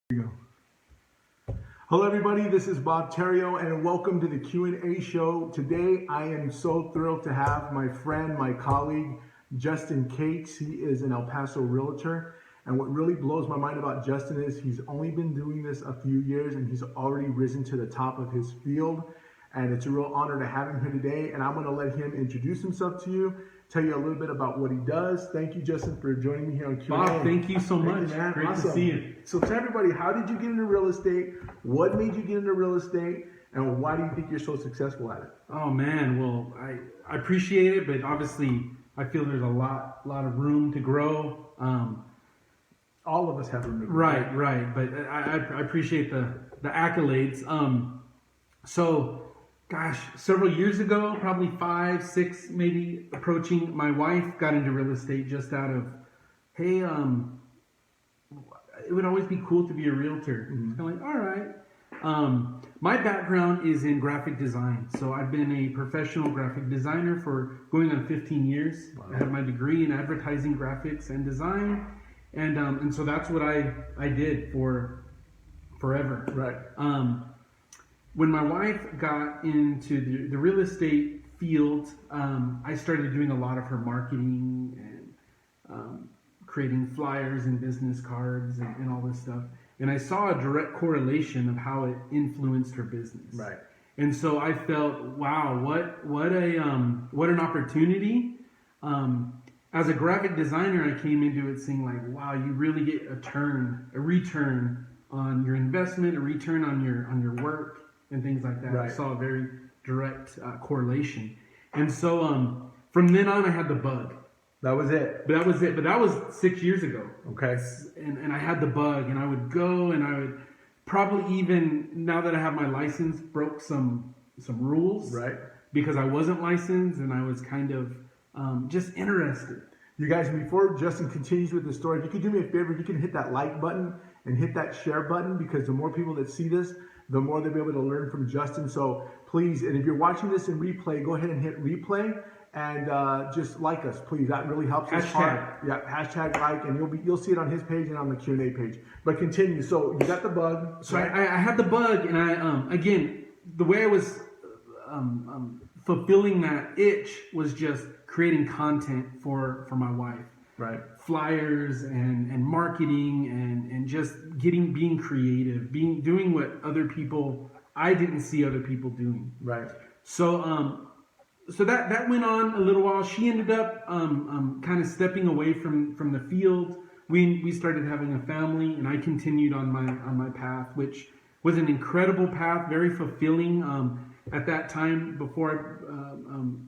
Here we go. Hello everybody, this is Bob Theriot and welcome to the Q&A show. Today I am so thrilled to have my friend, my colleague, Justin Cakes. He is an El Paso Realtor, and what really blows my mind about Justin is he's only been doing this a few years and he's already risen to the top of his field, and it's a real honor to have him here today, and I'm going to let him introduce himself to you, tell you a little bit about what he does. Thank you, Justin, for joining me here on Q&A. Bob, thank you so much. Great Awesome. to see you. So tell everybody, how did you get into real estate? What made you get into real estate? And why do you think you're so successful at it? Oh man, well, I appreciate it, but obviously I feel there's a lot of room to grow. All of us have room to grow. Right. But I appreciate the accolades. So, gosh, several years ago, probably 5, 6, maybe approaching, my wife got into real estate just out of, hey, it would always be cool to be a realtor. Mm-hmm. It's kind of like, all right. My background is in graphic design. So I've been a professional graphic designer for going on 15 years. Wow. I have my degree in advertising, graphics, and design. And so that's what I did for forever. Right. When my wife got into the real estate field, I started doing a lot of her marketing and creating flyers and business cards and all this stuff. And I saw a direct correlation of how it influenced her business. Right. And so I felt, wow, what an opportunity. As a graphic designer, I came into it saying like, wow, you really get a return on your investment, a return on your work and things like that. Right. I saw a very direct correlation. And so from then on, I had the bug. That was it. But that was 6 years ago. Okay. And I had the bug, and I would go, and I would probably even, now that I have my license, broke some rules. Right. Because I wasn't licensed, and I was kind of just interested. You guys, before Justin continues with the story, if you could do me a favor, you can hit that like button and hit that share button, because the more people that see this, the more they'll be able to learn from Justin. So please, and if you're watching this in replay, go ahead and hit replay and just like us, please. That really helps us. Yeah, hashtag like, and you'll see it on his page and on the Q&A page. But continue. So you got the bug. So right? I had the bug, and I again, the way I was fulfilling that itch was just creating content for my wife. Right. Flyers and marketing and just being creative, doing what other people, I didn't see other people doing. Right. So that went on a little while. She ended up kind of stepping away from the field. We started having a family, and I continued on my path, which was an incredible path, very fulfilling. At that time, before I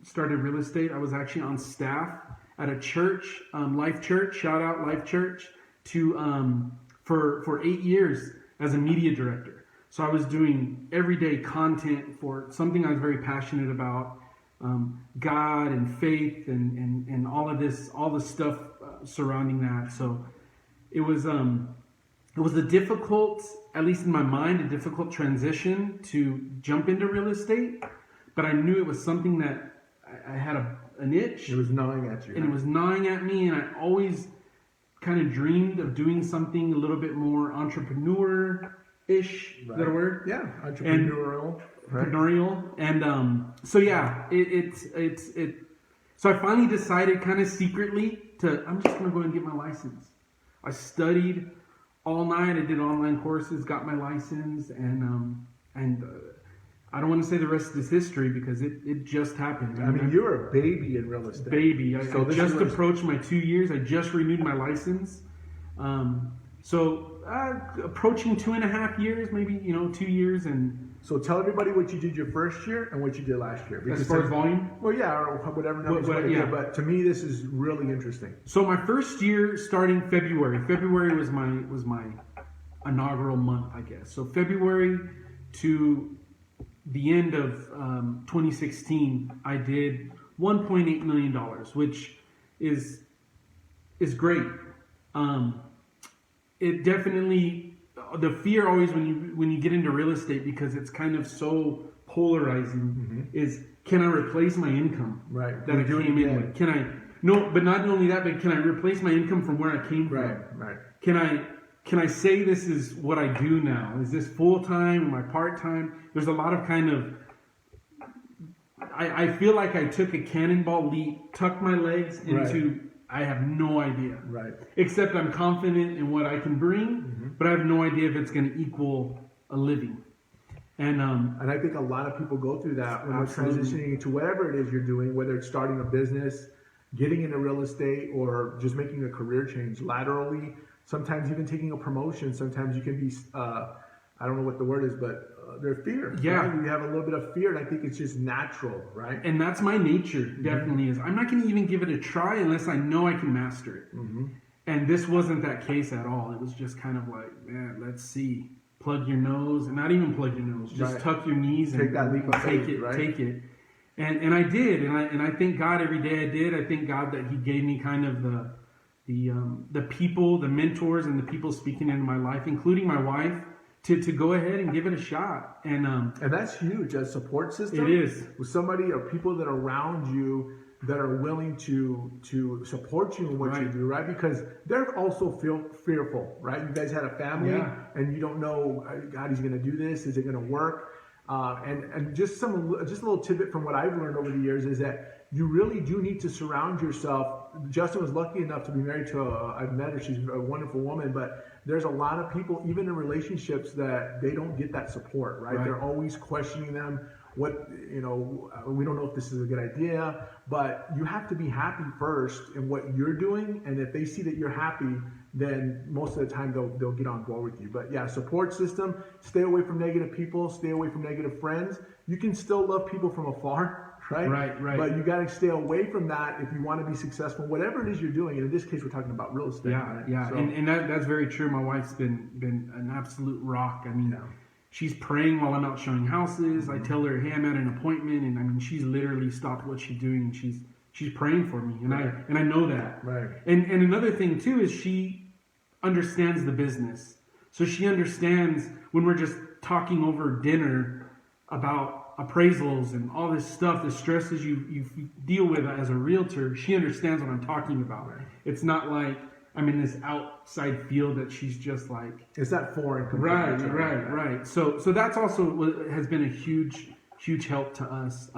started real estate, I was actually on staff at a church, Life Church, shout out Life Church, for 8 years as a media director. So I was doing everyday content for something I was very passionate about, God and faith and all of this, all the stuff surrounding that. So it was a difficult, at least in my mind, a difficult transition to jump into real estate, but I knew it was something that I had an itch. It was gnawing at you. And it was gnawing at me, and I always kind of dreamed of doing something a little bit more entrepreneur-ish. Right. Is that a word? Yeah, entrepreneurial. Entrepreneurial. And so yeah, so I finally decided kind of secretly I'm just going to go and get my license. I studied all night. I did online courses, got my license, and I don't want to say the rest is history because it just happened. I mean, you're a baby in real estate. Baby. I just approached my 2 years. I just renewed my license. Approaching 2.5 years, maybe, 2 years. And so tell everybody what you did your first year and what you did last year. As far as volume? Well, yeah, or whatever numbers. But to me, this is really interesting. So my first year, starting February. February was my inaugural month, I guess. So February to the end of 2016, I did $1.8 million, which is great. It definitely, the fear always when you get into real estate, because it's kind of so polarizing, is, can I replace my income that I came in with? Can I No, but not only that, but can I replace my income from where I came from? Right. Can I can I say this is what I do now? Is this full-time? Am I part-time? There's a lot of kind of, I feel like I took a cannonball leap, tucked my legs into, I have no idea. Right. Except I'm confident in what I can bring, but I have no idea if it's going to equal a living. And I think a lot of people go through that when they're transitioning into whatever it is you're doing, whether it's starting a business, getting into real estate, or just making a career change laterally. Sometimes even taking a promotion. Sometimes you can be, I don't know what the word is, but there's fear. Yeah. Right? You have a little bit of fear, and I think it's just natural, right? And that's my nature, definitely is. I'm not going to even give it a try unless I know I can master it. And this wasn't that case at all. It was just kind of like, man, let's see. Plug your nose, and not even plug your nose. Just tuck your knees and take that leap of faith, take it. And I did, and I thank God every day I did. I thank God that He gave me kind of the people, the mentors, and the people speaking into my life, including my wife, to go ahead and give it a shot. And that's huge. A support system. It is. With somebody or people that are around you that are willing to support you in what you do, right? Because they're also fearful, right? You guys had a family, and you don't know, God, he's going to do this. Is it going to work? And just a little tidbit from what I've learned over the years is that you really do need to surround yourself. Justin was lucky enough to be married to I've met her. She's a wonderful woman, but there's a lot of people, even in relationships, that they don't get that support, right? They're always questioning them. We don't know if this is a good idea, but you have to be happy first in what you're doing. And if they see that you're happy, then most of the time they'll get on board with you. But yeah, support system, stay away from negative people, stay away from negative friends. You can still love people from afar, right? Right. But you got to stay away from that if you want to be successful, whatever it is you're doing. And in this case, we're talking about real estate. Yeah. So, and that's very true. My wife's been an absolute rock. I mean, she's praying while I'm out showing houses. I tell her, hey, I'm at an appointment, and I mean, she's literally stopped what she's doing, and she's praying for me, and I know that. Right. And another thing too is she understands the business, so she understands when we're just talking over dinner about appraisals and all this stuff, the stresses you deal with as a realtor. She understands what I'm talking about. Right. It's not like I'm in this outside field that she's just like, it's not foreign. Right. So that's also what has been a huge help to us.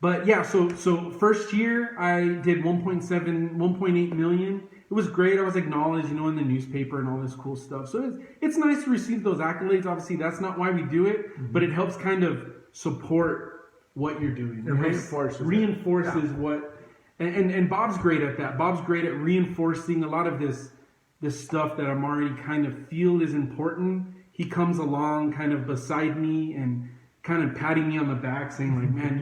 But yeah, so first year I did 1.8 million. It was great. I was acknowledged, in the newspaper and all this cool stuff. So it's nice to receive those accolades. Obviously, that's not why we do it, but it helps kind of support what you're doing. It reinforces what. And Bob's great at that. Bob's great at reinforcing a lot of this stuff that I'm already kind of feel is important. He comes along kind of beside me and kind of patting me on the back, saying like, "Man,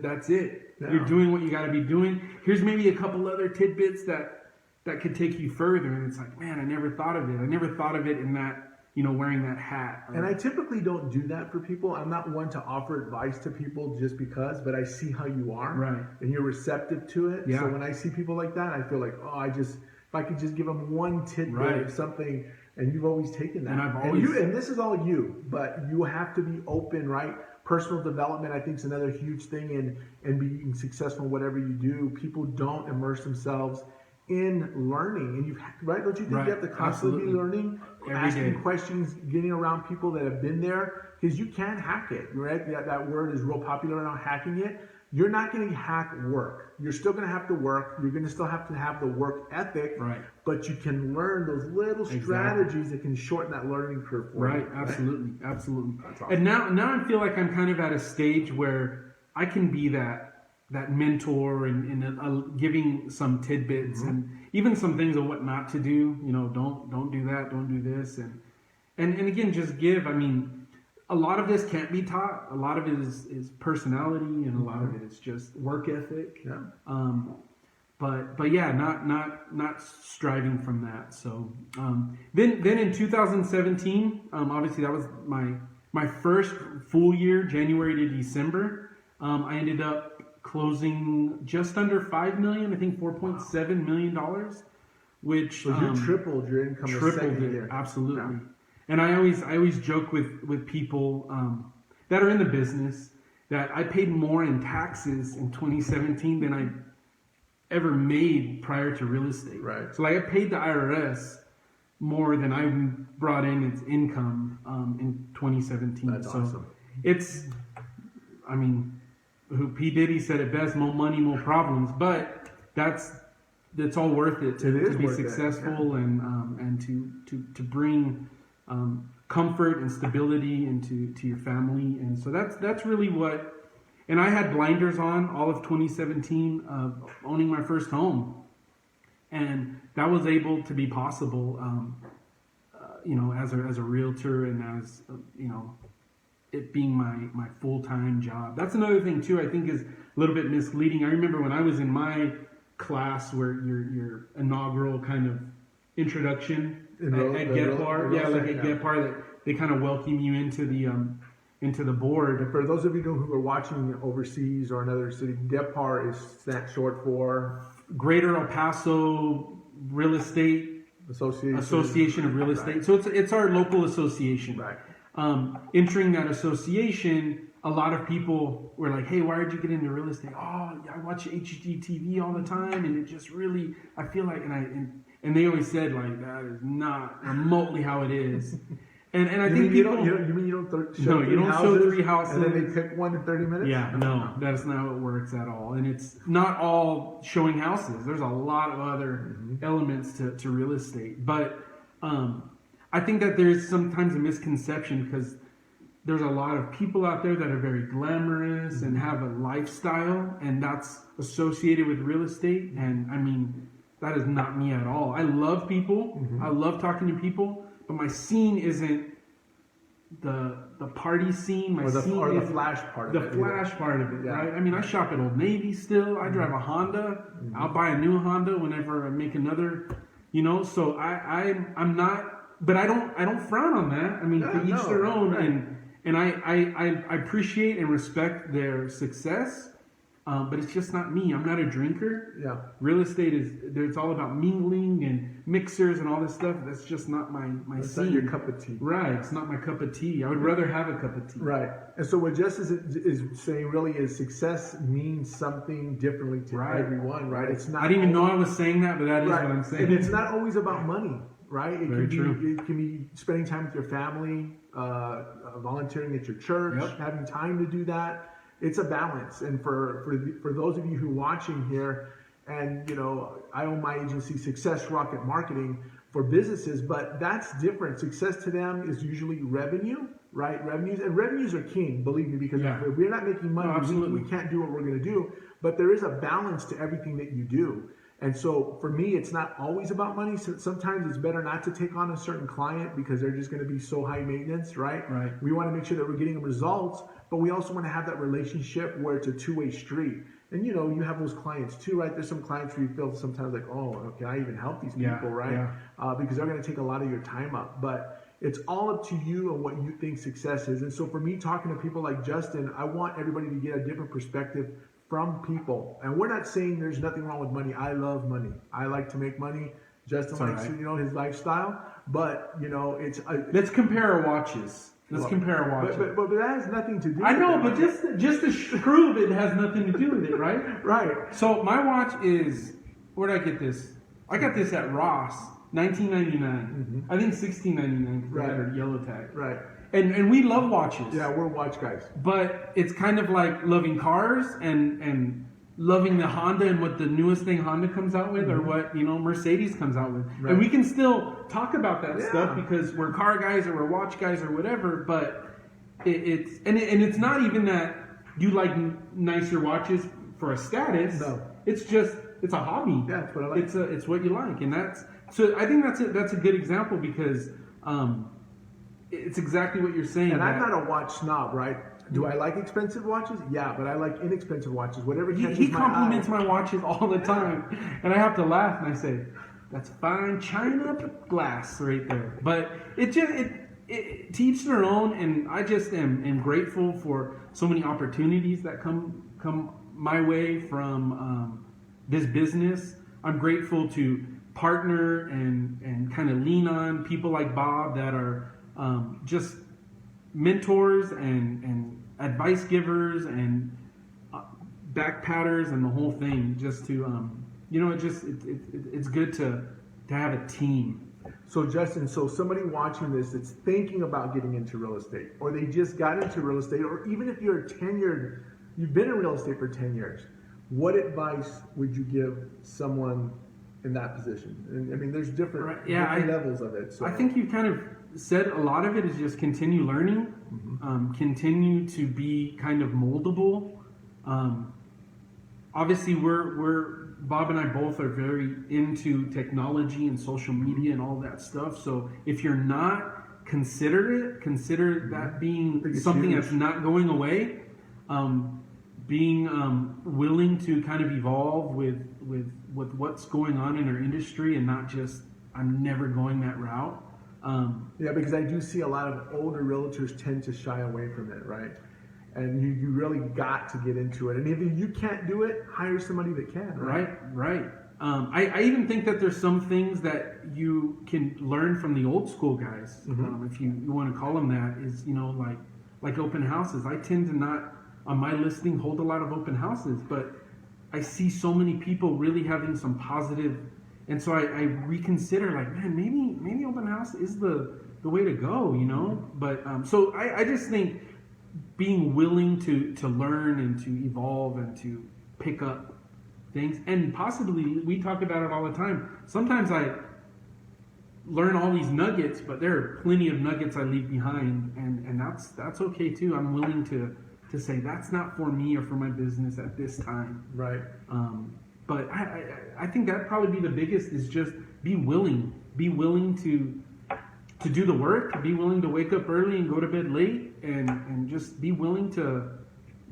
that's it. Yeah. You're doing what you got to be doing. Here's maybe a couple other tidbits that could take you further." And it's like, man, I never thought of it. I never thought of it in that, wearing that hat. And I typically don't do that for people. I'm not one to offer advice to people just because, but I see how you are. Right. And you're receptive to it. Yeah. So when I see people like that, I feel like, if I could just give them one tidbit of something, and you've always taken that. And this is all you, but you have to be open, right? Personal development, I think, is another huge thing in being successful in whatever you do. People don't immerse themselves in learning, and don't you think you have to constantly be learning, asking questions, getting around people that have been there, because you can hack it, right? That word is real popular now, hacking it. You're not going to hack work. You're still going to have to work. You're going to still have to have the work ethic, but you can learn those little strategies that can shorten that learning curve for you. Absolutely. That's awesome. And now I feel like I'm kind of at a stage where I can be that mentor and giving some tidbits and even some things of what not to do. Don't do that, don't do this, and again, just give. I mean, a lot of this can't be taught. A lot of it is personality, and a lot of it is just work ethic. Yeah. But yeah, not striving from that. So then in 2017, obviously that was my first full year, January to December. I ended up closing just under $5 million, I think $4.7 million, which so you tripled your income. Tripled it, absolutely. Yeah. And I always joke with people that are in the business that I paid more in taxes in 2017 than I ever made prior to real estate. Right. So like I paid the IRS more than I brought in its income in 2017. That's awesome. It's, I mean, who P. Diddy said it best: "More money, more problems." But that's all worth it to be successful and to bring comfort and stability into your family. And so that's really what. And I had blinders on all of 2017 of owning my first home, and that was able to be possible, as a realtor and as it being my full-time job. That's another thing too. I think is a little bit misleading. I remember when I was in my class where your inaugural kind of introduction at Gepar, at Gepar, that they kind of welcome you into the board. And for those of you who are watching overseas or another city, Gepar is short for Greater El Paso Real Estate Association of Real Estate. Right. So it's our local association. Right. Entering that association, a lot of people were like, "Hey, why did you get into real estate?" "Oh, I watch HGTV all the time, and it just really, I feel like," and they always said like, "That is not remotely how it is." And I think people, you don't show 3 houses, and then they pick one in 30 minutes. Yeah, no, that's not how it works at all. And it's not all showing houses. There's a lot of other elements to real estate, but I think that there's sometimes a misconception because there's a lot of people out there that are very glamorous and have a lifestyle, and that's associated with real estate. And I mean, that is not me at all. I love people. I love talking to people, but my scene isn't the party scene. My scene is the flash part of it. The flash part of it, right? I mean, I shop at Old Navy still. I drive a Honda. I'll buy a new Honda whenever I make another. So I'm not. But I don't frown on that. I mean, to each their own, right. and I appreciate and respect their success, but it's just not me. I'm not a drinker. Yeah. Real estate it's all about mingling and mixers and all this stuff. That's just not my That's scene. not your cup of tea. Right. It's not my cup of tea. I would rather have a cup of tea. Right. And so what Justice is saying really is success means something differently to everyone, right? It's not. I didn't even know I was saying that, but that is what I'm saying. And it's not always about money. Right? Very true. It can be spending time with your family, volunteering at your church, having time to do that. It's a balance. And for those of you who are watching here, and I own my agency, Success Rocket Marketing, for businesses, but that's different. Success to them is usually revenue, right? Revenues are king, believe me, because if we're not making money, we can't do what we're going to do. But there is a balance to everything that you do. And so for me, it's not always about money. So sometimes it's better not to take on a certain client because they're just going to be so high maintenance, right? Right. We want to make sure that we're getting results, but we also want to have that relationship where it's a two-way street. And you have those clients too, right? There's some clients where you feel sometimes like, oh, can I even help these people, right? Yeah. Because they're going to take a lot of your time up. But it's all up to you and what you think success is. And so for me, talking to people like Justin, I want everybody to get a different perspective from people. And we're not saying there's nothing wrong with money. I love money. I like to make money. Justin likes his lifestyle. But it's let's compare our watches. Compare our watches. But that has nothing to do. I know, but just to prove it has nothing to do with it, right? Right. So my watch is, where did I get this? I got this at Ross, $19.99. I think $16.99 because I had a yellow tag. Right. And we love watches. Yeah, we're watch guys. But it's kind of like loving cars and loving the Honda and what the newest thing Honda comes out with, or what Mercedes comes out with. Right. And we can still talk about that stuff because we're car guys or we're watch guys or whatever. But it's not even that you like nicer watches for a status. No. It's a hobby. Yeah, that's what I like. It's what you like, and I think that's a good example because. It's exactly what you're saying. And I'm not a watch snob, right? Do I like expensive watches? Yeah, but I like inexpensive watches. Whatever catches my eye. He compliments my watches all the time, and I have to laugh and I say, "That's fine china glass right there." But to each their own, and I just am grateful for so many opportunities that come my way from this business. I'm grateful to partner and kind of lean on people like Bob that are. Just mentors and advice givers and back patters and the whole thing. Just to it's good to have a team. So Justin, so somebody watching this that's thinking about getting into real estate, or they just got into real estate, or even if you're tenured, you've been in real estate for 10 years, what advice would you give someone in that position? And I mean, there's different, different levels of it. So I think you kind of said a lot of it is just continue learning, continue to be kind of moldable. Obviously, we're Bob and I both are very into technology and social media and all that stuff. So if you're not, consider that being something that's not going away. Being willing to kind of evolve with what's going on in our industry, and not just I'm never going that route. Yeah, because I do see a lot of older realtors tend to shy away from it, right? And you really got to get into it. And if you can't do it, hire somebody that can, right? Right. I even think that there's some things that you can learn from the old school guys, if you want to call them that, is, like open houses. I tend to not, on my listing, hold a lot of open houses, but I see so many people really having some positive, and so I reconsider, like, man, maybe open house is the way to go, But so I just think being willing to learn and to evolve and to pick up things, and possibly, we talk about it all the time, sometimes I learn all these nuggets, but there are plenty of nuggets I leave behind, and that's okay too. I'm willing to say that's not for me or for my business at this time. Right. But I think that'd probably be the biggest, is just be willing to do the work, be willing to wake up early and go to bed late, and just be willing to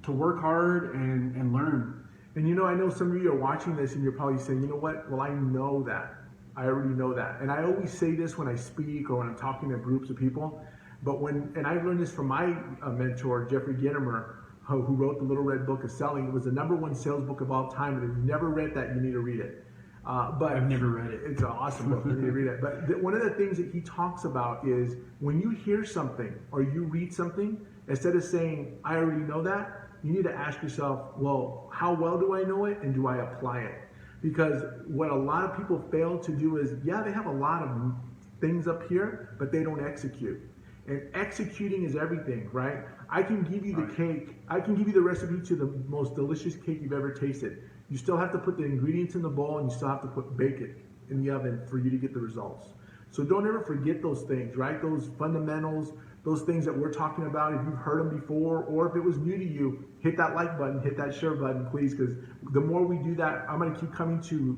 work hard and learn. And I know some of you are watching this and you're probably saying, you know what? Well, I know that. I already know that. And I always say this when I speak or when I'm talking to groups of people. But and I learned this from my mentor, Jeffrey Gitomer, who wrote the Little Red Book of Selling. It was the #1 sales book of all time. And if you've never read that, you need to read it. But I've never read it. It's an awesome book. You need to read it. But one of the things that he talks about is when you hear something or you read something, instead of saying, I already know that, you need to ask yourself, well, how well do I know it, and do I apply it? Because what a lot of people fail to do is, yeah, they have a lot of things up here, but they don't execute. And executing is everything, right? I can give you the cake. I can give you the recipe to the most delicious cake you've ever tasted. You still have to put the ingredients in the bowl, and you still have to bake it in the oven for you to get the results. So don't ever forget those things, right? Those fundamentals, those things that we're talking about. If you've heard them before, or if it was new to you, hit that like button, hit that share button, please, because the more we do that, I'm going to keep coming to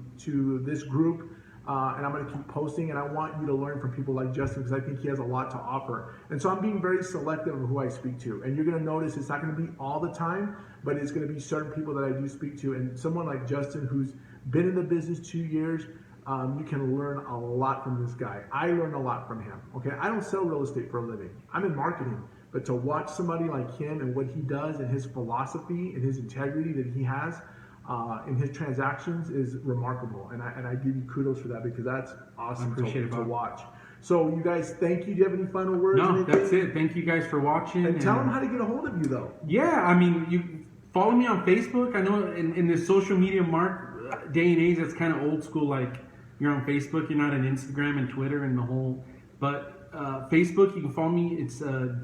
this group, and I'm going to keep posting, and I want you to learn from people like Justin, because I think he has a lot to offer. And so I'm being very selective of who I speak to, and you're going to notice it's not going to be all the time, but it's going to be certain people that I do speak to. And someone like Justin, who's been in the business 2 years, you can learn a lot from this guy. I learn a lot from him. Okay, I don't sell real estate for a living. I'm in marketing, but to watch somebody like him and what he does and his philosophy and his integrity that he has in his transactions is remarkable. And I give you kudos for that, because that's awesome to watch. So you guys, thank you. Do you have any final words? No, that's it. Thank you guys for watching. And tell them how to get a hold of you, though. Yeah, I mean, you follow me on Facebook. I know in this social media day and age, that's kind of old school. Like, you're on Facebook, you're not on Instagram and Twitter and the whole. But Facebook, you can follow me. It's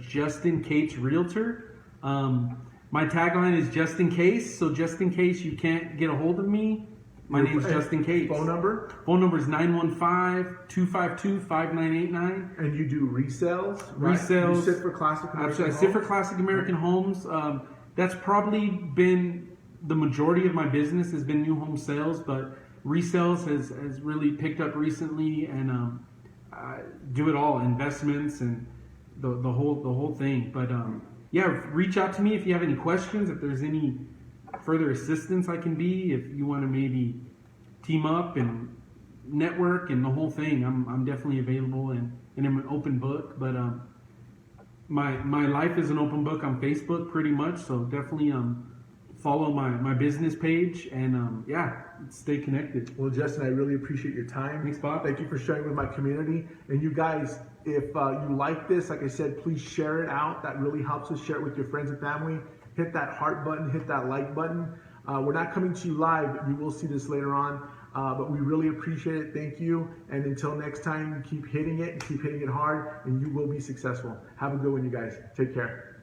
Justin Cates Realtor. My tagline is just in case. So just in case you can't get a hold of me, my name is Justin Cates. Phone number? Phone number is 915-252-5989. And you do resales? Resales. You sit for classic American homes? I sit for classic American homes. That's probably been the majority of my business, has been new home sales, but resales has really picked up recently, and I do it all, investments and the whole thing. But yeah, reach out to me if you have any questions, if there's any further assistance I can be, if you want to maybe team up and network and the whole thing. I'm definitely available, and I'm an open book. But my life is an open book on Facebook pretty much, so definitely follow my business page, and yeah, stay connected. Well, Justin, I really appreciate your time. Thanks, Bob. Thank you for sharing with my community. And you guys, if you like this, like I said, please share it out. That really helps us. Share it with your friends and family. Hit that heart button, hit that like button. We're not coming to you live, but you will see this later on. But we really appreciate it. Thank you. And until next time, keep hitting it and keep hitting it hard, and you will be successful. Have a good one, you guys. Take care.